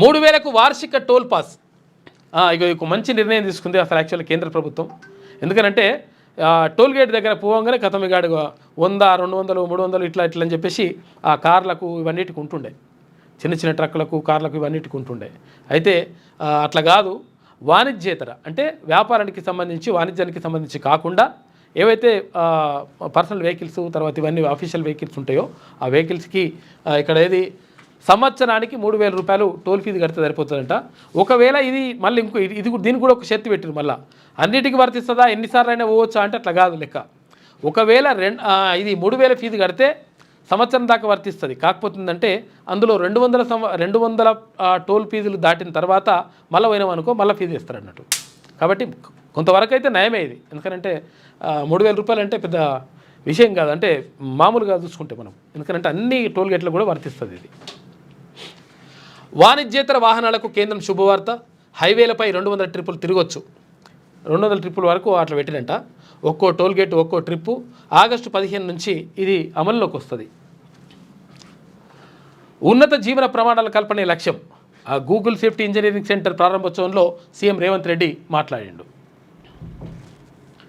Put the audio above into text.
3000కు వార్షిక toll pass. ఇక మంచి నిర్ణయం తీసుకుంది అసలు యాక్చువల్లీ కేంద్ర ప్రభుత్వం. ఎందుకనంటే టోల్ గేట్ దగ్గర పోగానే కథమిగాడు 100, 200, 300 ఇట్లా అని చెప్పేసి ఆ కార్లకు ఇవన్నిటికి ఉంటుండే, చిన్న చిన్న ట్రక్కులకు కార్లకు ఇవన్నిటికి ఉంటుండే. అయితే అట్లా కాదు, వాణిజ్యేతర అంటే వ్యాపారానికి సంబంధించి వాణిజ్యానికి సంబంధించి కాకుండా ఏవైతే పర్సనల్ వెహికల్స్ తర్వాత ఇవన్నీ అఫీషియల్ వెహికల్స్ ఉంటాయో ఆ వెహికల్స్కి ఇక్కడ ఏది సంవత్సరానికి 3000 రూపాయలు టోల్ ఫీజు కడితే సరిపోతుందంట. ఒకవేళ ఇది మళ్ళీ ఇది దీనికి కూడా ఒక షరతు పెట్టారు, మళ్ళీ అన్నిటికీ వర్తిస్తుందా, ఎన్నిసార్లు అయినా పోవచ్చా అంటే అట్లా కాదు లెక్క. ఒకవేళ ఇది 3000 ఫీజు కడితే సంవత్సరం దాకా వర్తిస్తుంది. కాకపోతుందంటే అందులో 200 టోల్ ఫీజులు దాటిన తర్వాత మళ్ళీ పోయినామనుకో మళ్ళీ ఫీజు ఇస్తారు అన్నట్టు. కాబట్టి కొంతవరకు అయితే నయమే ఇది. ఎందుకంటే 3000 రూపాయలు అంటే పెద్ద విషయం కాదు, అంటే మామూలుగా చూసుకుంటే మనం. ఎందుకంటే అన్ని టోల్ గేట్లు కూడా వర్తిస్తుంది ఇది. వాణిజ్యేతర వాహనాలకు కేంద్రం శుభవార్త. హైవేలపై 200 ట్రిప్పులు తిరగొచ్చు. 200 ట్రిప్పుల వరకు అట్లా పెట్టినంట. ఒక్కో టోల్ గేట్ ఒక్కో ట్రిప్పు. ఆగస్టు 15 నుంచి ఇది అమల్లోకి వస్తుంది. ఉన్నత జీవన ప్రమాణాల కల్పనే లక్ష్యం. గూగుల్ సేఫ్టీ ఇంజనీరింగ్ సెంటర్ ప్రారంభోత్సవంలో సీఎం రేవంత్ రెడ్డి మాట్లాడిండు.